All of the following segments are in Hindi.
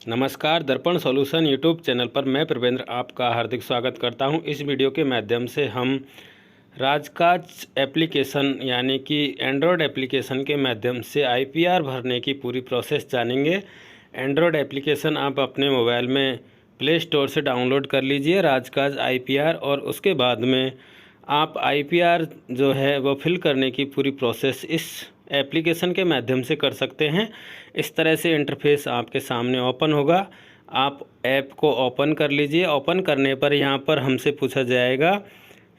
नमस्कार, दर्पण सॉल्यूशन यूट्यूब चैनल पर मैं प्रवेंद्र आपका हार्दिक स्वागत करता हूं। इस वीडियो के माध्यम से हम राजकाज एप्लीकेशन यानी कि एंड्रॉयड एप्लीकेशन के माध्यम से आईपीआर भरने की पूरी प्रोसेस जानेंगे। एंड्रॉयड एप्लीकेशन आप अपने मोबाइल में प्ले स्टोर से डाउनलोड कर लीजिए राजकाज आईपीआर, और उसके बाद में आप आईपीआर जो है वो फिल करने की पूरी प्रोसेस इस एप्लीकेशन के माध्यम से कर सकते हैं। इस तरह से इंटरफेस आपके सामने ओपन होगा। आप ऐप को ओपन कर लीजिए। ओपन करने पर यहाँ पर हमसे पूछा जाएगा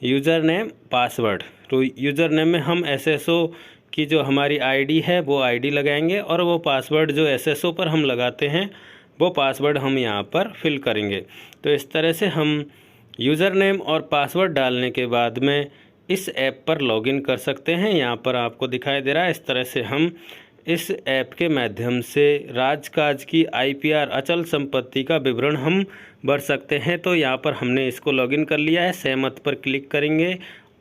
यूज़र नेम पासवर्ड। तो यूज़र नेम में हम एसएसओ की जो हमारी आईडी है वो आईडी लगाएंगे, और वो पासवर्ड जो एसएसओ पर हम लगाते हैं वो पासवर्ड हम यहाँ पर फिल करेंगे। तो इस तरह से हम यूज़र नेम और पासवर्ड डालने के बाद में इस ऐप पर लॉगिन कर सकते हैं। यहाँ पर आपको दिखाई दे रहा है, इस तरह से हम इस ऐप के माध्यम से राजकाज की आईपीआर अचल संपत्ति का विवरण हम भर सकते हैं। तो यहाँ पर हमने इसको लॉगिन कर लिया है। सहमत पर क्लिक करेंगे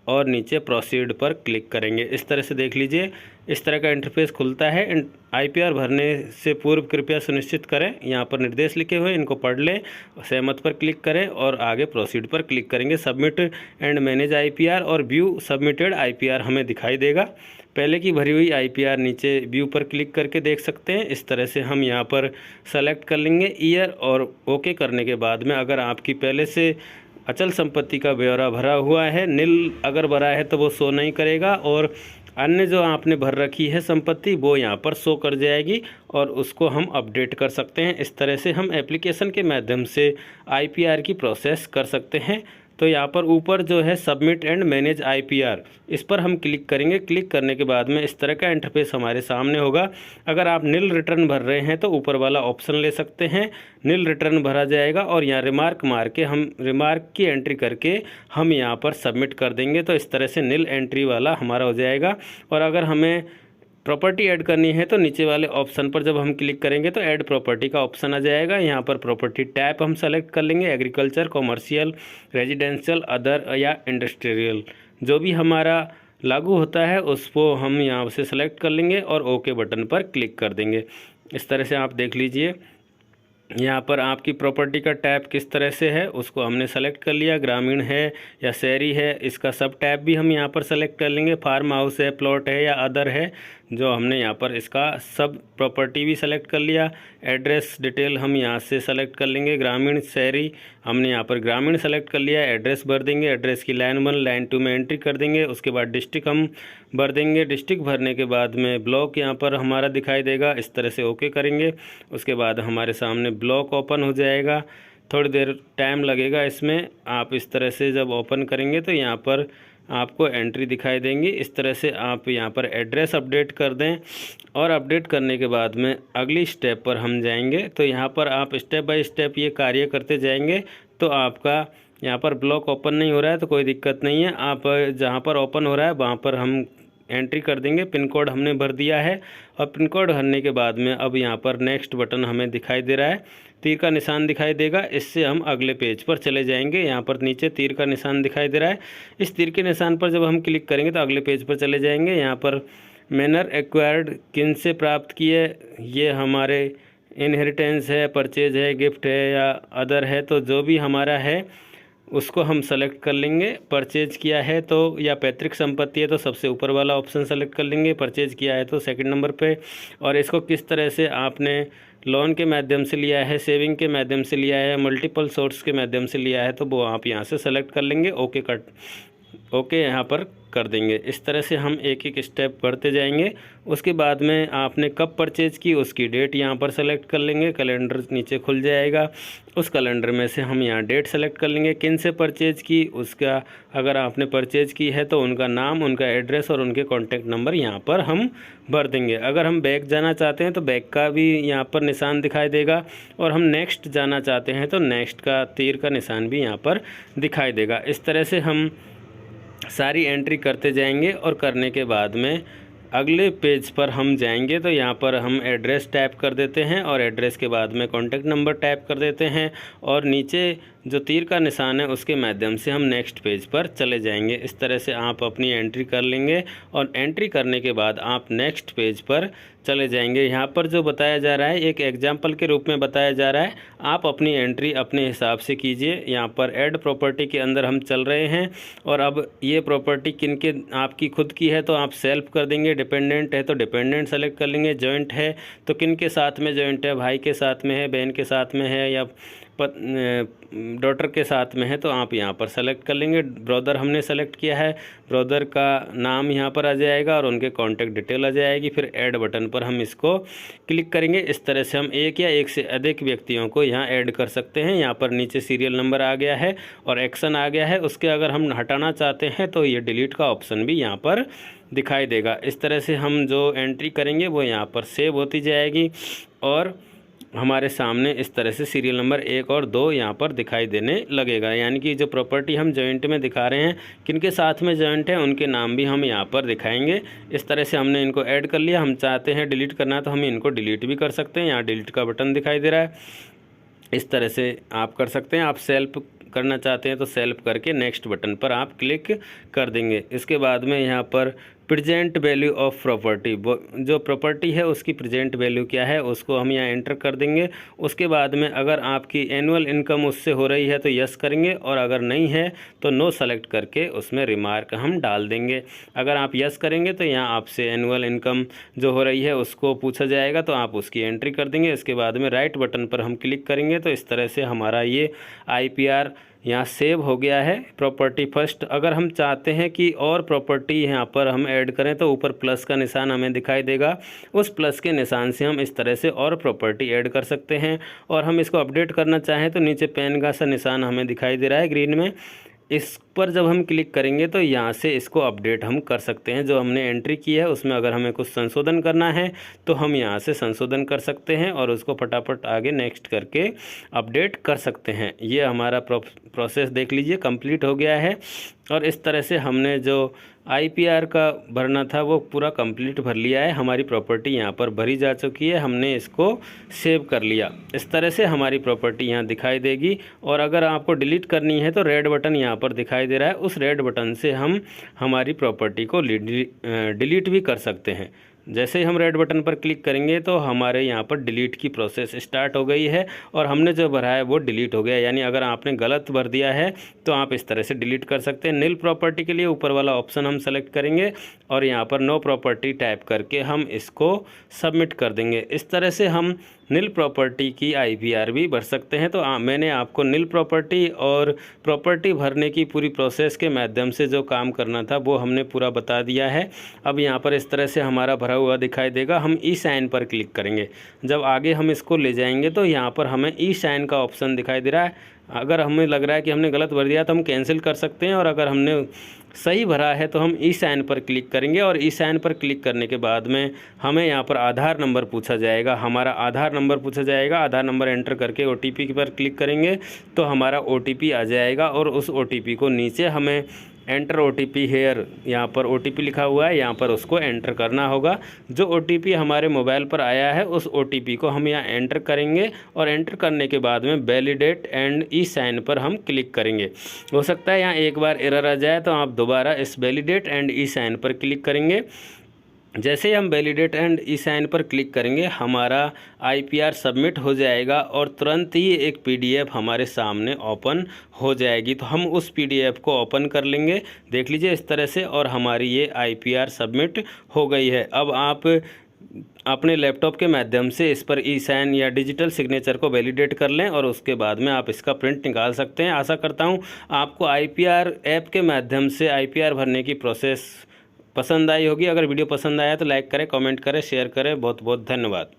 और नीचे प्रोसीड पर क्लिक करेंगे। इस तरह से देख लीजिए, इस तरह का इंटरफेस खुलता है। आईपीआर भरने से पूर्व कृपया सुनिश्चित करें, यहाँ पर निर्देश लिखे हुए हैं, इनको पढ़ लें। सहमत पर क्लिक करें और आगे प्रोसीड पर क्लिक करेंगे। सबमिट एंड मैनेज आईपीआर और व्यू सबमिटेड आईपीआर हमें दिखाई देगा। पहले की भरी हुई आईपीआर नीचे व्यू पर क्लिक करके देख सकते हैं। इस तरह से हम यहाँ पर सेलेक्ट कर लेंगे ईयर, और ओके करने के बाद में अगर आपकी पहले से अचल संपत्ति का ब्यौरा भरा हुआ है, नील अगर भरा है तो वो शो नहीं करेगा, और अन्य जो आपने भर रखी है संपत्ति वो यहाँ पर शो कर जाएगी, और उसको हम अपडेट कर सकते हैं। इस तरह से हम एप्लीकेशन के माध्यम से आईपीआर की प्रोसेस कर सकते हैं। तो यहाँ पर ऊपर जो है सबमिट एंड मैनेज आईपीआर, इस पर हम क्लिक करेंगे। क्लिक करने के बाद में इस तरह का इंटरफेस हमारे सामने होगा। अगर आप नील रिटर्न भर रहे हैं तो ऊपर वाला ऑप्शन ले सकते हैं, नील रिटर्न भरा जाएगा, और यहाँ रिमार्क मार के हम रिमार्क की एंट्री करके हम यहाँ पर सबमिट कर देंगे। तो इस तरह से नील एंट्री वाला हमारा हो जाएगा। और अगर हमें प्रॉपर्टी ऐड करनी है तो नीचे वाले ऑप्शन पर जब हम क्लिक करेंगे तो ऐड प्रॉपर्टी का ऑप्शन आ जाएगा। यहाँ पर प्रॉपर्टी टाइप हम सेलेक्ट कर लेंगे, एग्रीकल्चर, कॉमर्शियल, रेजिडेंशियल, अदर या इंडस्ट्रियल, जो भी हमारा लागू होता है उसको हम यहाँ से सेलेक्ट कर लेंगे और ओके बटन पर क्लिक कर देंगे। इस तरह से आप देख लीजिए, यहाँ पर आपकी प्रॉपर्टी का टैब किस तरह से है उसको हमने सेलेक्ट कर लिया। ग्रामीण है या शहरी है, इसका सब टैब भी हम यहाँ पर सेलेक्ट कर लेंगे। फार्म हाउस है, प्लॉट है या अदर है, जो हमने यहाँ पर इसका सब प्रॉपर्टी भी सेलेक्ट कर लिया। एड्रेस डिटेल हम यहाँ से सेलेक्ट कर लेंगे। ग्रामीण, शहरी, हमने यहाँ पर ग्रामीण सेलेक्ट कर लिया। एड्रेस भर देंगे, एड्रेस की लाइन 1 लाइन 2 में एंट्री कर देंगे। उसके बाद डिस्ट्रिक्ट हम भर देंगे। डिस्ट्रिक्ट भरने के बाद में ब्लॉक यहाँ पर हमारा दिखाई देगा। इस तरह से ओके करेंगे। उसके बाद हमारे सामने ब्लॉक ओपन हो जाएगा। थोड़ी देर टाइम लगेगा इसमें। आप इस तरह से जब ओपन करेंगे तो यहाँ पर आपको एंट्री दिखाई देंगी। इस तरह से आप यहाँ पर एड्रेस अपडेट कर दें, और अपडेट करने के बाद में अगली स्टेप पर हम जाएंगे। तो यहाँ पर आप स्टेप बाय स्टेप ये कार्य करते जाएंगे। तो आपका यहाँ पर ब्लॉक ओपन नहीं हो रहा है तो कोई दिक्कत नहीं है। आप जहाँ पर ओपन हो रहा है वहाँ पर हम एंट्री कर देंगे। पिन कोड हमने भर दिया है, और पिन कोड भरने के बाद में अब यहाँ पर नेक्स्ट बटन हमें दिखाई दे रहा है, तीर का निशान दिखाई देगा। इससे हम अगले पेज पर चले जाएंगे। यहाँ पर नीचे तीर का निशान दिखाई दे रहा है, इस तीर के निशान पर जब हम क्लिक करेंगे तो अगले पेज पर चले जाएंगे। यहाँ पर मैनर एक्वायर्ड किन से प्राप्त किए, ये हमारे इनहेरिटेंस है, परचेज है, गिफ्ट है या अदर है, तो जो भी हमारा है उसको हम सेलेक्ट कर लेंगे। परचेज किया है तो या पैतृक संपत्ति है तो सबसे ऊपर वाला ऑप्शन सेलेक्ट कर लेंगे। परचेज किया है तो सेकंड नंबर पे। और इसको किस तरह से आपने लोन के माध्यम से लिया है, सेविंग के माध्यम से लिया है, मल्टीपल सोर्स के माध्यम से लिया है, तो वो आप यहाँ से सेलेक्ट कर लेंगे। ओके यहाँ पर कर देंगे। इस तरह से हम एक एक स्टेप बढ़ते जाएंगे। उसके बाद में आपने कब परचेज की उसकी डेट यहाँ पर सेलेक्ट कर लेंगे। कैलेंडर नीचे खुल जाएगा, उस कैलेंडर में से हम यहाँ डेट सेलेक्ट कर लेंगे। किन से परचेज की उसका, अगर आपने परचेज की है तो उनका नाम, उनका एड्रेस और उनके कॉन्टैक्ट नंबर यहाँ पर हम भर देंगे। अगर हम बैक जाना चाहते हैं तो बैक का भी यहाँ पर निशान दिखाई देगा, और हम नेक्स्ट जाना चाहते हैं तो नेक्स्ट का तीर का निशान भी यहाँ पर दिखाई देगा। इस तरह से हम सारी एंट्री करते जाएंगे, और करने के बाद में अगले पेज पर हम जाएंगे। तो यहाँ पर हम एड्रेस टाइप कर देते हैं, और एड्रेस के बाद में कॉन्टैक्ट नंबर टाइप कर देते हैं, और नीचे जो तीर का निशान है उसके माध्यम से हम नेक्स्ट पेज पर चले जाएंगे। इस तरह से आप अपनी एंट्री कर लेंगे और एंट्री करने के बाद आप नेक्स्ट पेज पर चले जाएंगे। यहाँ पर जो बताया जा रहा है एक एग्जाम्पल के रूप में बताया जा रहा है, आप अपनी एंट्री अपने हिसाब से कीजिए। यहाँ पर ऐड प्रॉपर्टी के अंदर हम चल रहे हैं और अब ये प्रॉपर्टी किनके आपकी खुद की है तो आप सेल्फ कर देंगे, डिपेंडेंट है तो डिपेंडेंट सेलेक्ट कर लेंगे, जॉइंट है तो किनके साथ में जॉइंट है, भाई के साथ में है, बहन के साथ में है या डॉटर के साथ में है तो आप यहाँ पर सेलेक्ट कर लेंगे। ब्रदर हमने सेलेक्ट किया है, ब्रदर का नाम यहाँ पर आ जाएगा और उनके कॉन्टैक्ट डिटेल आ जाएगी। फिर ऐड बटन पर हम इसको क्लिक करेंगे। इस तरह से हम एक या एक से अधिक व्यक्तियों को यहाँ ऐड कर सकते हैं। यहाँ पर नीचे सीरियल नंबर आ गया है और एक्शन आ गया है, उसके अगर हम हटाना चाहते हैं तो ये डिलीट का ऑप्शन भी यहाँ पर दिखाई देगा। इस तरह से हम जो एंट्री करेंगे वो यहाँ पर सेव होती जाएगी और हमारे सामने इस तरह से सीरियल नंबर 1 और 2 यहाँ पर दिखाई देने लगेगा। यानी कि जो प्रॉपर्टी हम जॉइंट में दिखा रहे हैं, किनके साथ में जॉइंट है उनके नाम भी हम यहाँ पर दिखाएंगे। इस तरह से हमने इनको ऐड कर लिया। हम चाहते हैं डिलीट करना है तो हम इनको डिलीट भी कर सकते हैं। यहाँ डिलीट का बटन दिखाई दे रहा है, इस तरह से आप कर सकते हैं। आप सेल्फ करना चाहते हैं तो सेल्फ करके नेक्स्ट बटन पर आप क्लिक कर देंगे। इसके बाद में यहाँ पर प्रेजेंट वैल्यू ऑफ प्रॉपर्टी, जो प्रॉपर्टी है उसकी प्रेजेंट वैल्यू क्या है उसको हम यहाँ एंटर कर देंगे। उसके बाद में अगर आपकी एनुअल इनकम उससे हो रही है तो यस करेंगे और अगर नहीं है तो नो सेलेक्ट करके उसमें रिमार्क हम डाल देंगे। अगर आप यस करेंगे तो यहाँ आपसे एनुअल इनकम जो हो रही है उसको पूछा जाएगा तो आप उसकी एंट्री कर देंगे। इसके बाद में राइट बटन पर हम क्लिक करेंगे तो इस तरह से हमारा ये IPR यहाँ सेव हो गया है, प्रॉपर्टी फर्स्ट। अगर हम चाहते हैं कि और प्रॉपर्टी यहाँ पर हम ऐड करें तो ऊपर प्लस का निशान हमें दिखाई देगा, उस प्लस के निशान से हम इस तरह से और प्रॉपर्टी ऐड कर सकते हैं। और हम इसको अपडेट करना चाहें तो नीचे पेन का सा निशान हमें दिखाई दे रहा है ग्रीन में, इस पर जब हम क्लिक करेंगे तो यहाँ से इसको अपडेट हम कर सकते हैं। जो हमने एंट्री की है उसमें अगर हमें कुछ संशोधन करना है तो हम यहाँ से संशोधन कर सकते हैं और उसको फटाफट आगे नेक्स्ट करके अपडेट कर सकते हैं। ये हमारा प्रोसेस देख लीजिए कंप्लीट हो गया है और इस तरह से हमने जो IPR का भरना था वो पूरा कंप्लीट भर लिया है। हमारी प्रॉपर्टी यहाँ पर भरी जा चुकी है, हमने इसको सेव कर लिया। इस तरह से हमारी प्रॉपर्टी यहाँ दिखाई देगी और अगर आपको डिलीट करनी है तो रेड बटन यहाँ पर दिखाई दे रहा है, उस रेड बटन से हम हमारी प्रॉपर्टी को डिलीट भी कर सकते हैं। जैसे ही हम रेड बटन पर क्लिक करेंगे तो हमारे यहाँ पर डिलीट की प्रोसेस स्टार्ट हो गई है और हमने जो भरा है वो डिलीट हो गया। यानी अगर आपने गलत भर दिया है तो आप इस तरह से डिलीट कर सकते हैं। नील प्रॉपर्टी के लिए ऊपर वाला ऑप्शन हम सेलेक्ट करेंगे और यहाँ पर नो प्रॉपर्टी टाइप करके हम इसको सबमिट कर देंगे। इस तरह से हम नील प्रॉपर्टी की IPR भी भर सकते हैं। तो मैंने आपको नील प्रॉपर्टी और प्रॉपर्टी भरने की पूरी प्रोसेस के माध्यम से जो काम करना था वो हमने पूरा बता दिया है। अब यहाँ पर इस तरह से हमारा भरा हुआ दिखाई देगा। हम E-साइन पर क्लिक करेंगे, जब आगे हम इसको ले जाएंगे तो यहाँ पर हमें E-साइन का ऑप्शन दिखाई दे रहा है। अगर हमें लग रहा है कि हमने गलत भर दिया तो हम कैंसिल कर सकते हैं और अगर हमने सही भरा है तो हम E-साइन पर क्लिक करेंगे और E-साइन पर क्लिक करने के बाद में हमें यहाँ पर आधार नंबर पूछा जाएगा। हमारा आधार नंबर पूछा जाएगा, आधार नंबर एंटर करके OTP पर क्लिक करेंगे तो हमारा OTP आ जाएगा और उस OTP को नीचे हमें एंटर OTP हेयर, यहाँ पर OTP लिखा हुआ है, यहाँ पर उसको एंटर करना होगा। जो OTP हमारे मोबाइल पर आया है उस OTP को हम यहाँ एंटर करेंगे और एंटर करने के बाद में वैलिडेट एंड E-साइन पर हम क्लिक करेंगे। हो सकता है यहाँ एक बार एरर आ जाए तो आप दोबारा इस वैलिडेट एंड E-साइन पर क्लिक करेंगे। जैसे ही हम वैलिडेट एंड E-साइन पर क्लिक करेंगे हमारा IPR सबमिट हो जाएगा और तुरंत ही एक PDF हमारे सामने ओपन हो जाएगी। तो हम उस PDF को ओपन कर लेंगे, देख लीजिए इस तरह से, और हमारी ये IPR सबमिट हो गई है। अब आप अपने लैपटॉप के माध्यम से इस पर E-साइन या डिजिटल सिग्नेचर को वैलिडेट कर लें और उसके बाद में आप इसका प्रिंट निकाल सकते हैं। आशा करता हूँ आपको IPR ऐप के माध्यम से IPR भरने की प्रोसेस पसंद आई होगी। अगर वीडियो पसंद आया तो लाइक करें, कमेंट करें, शेयर करें। बहुत बहुत धन्यवाद।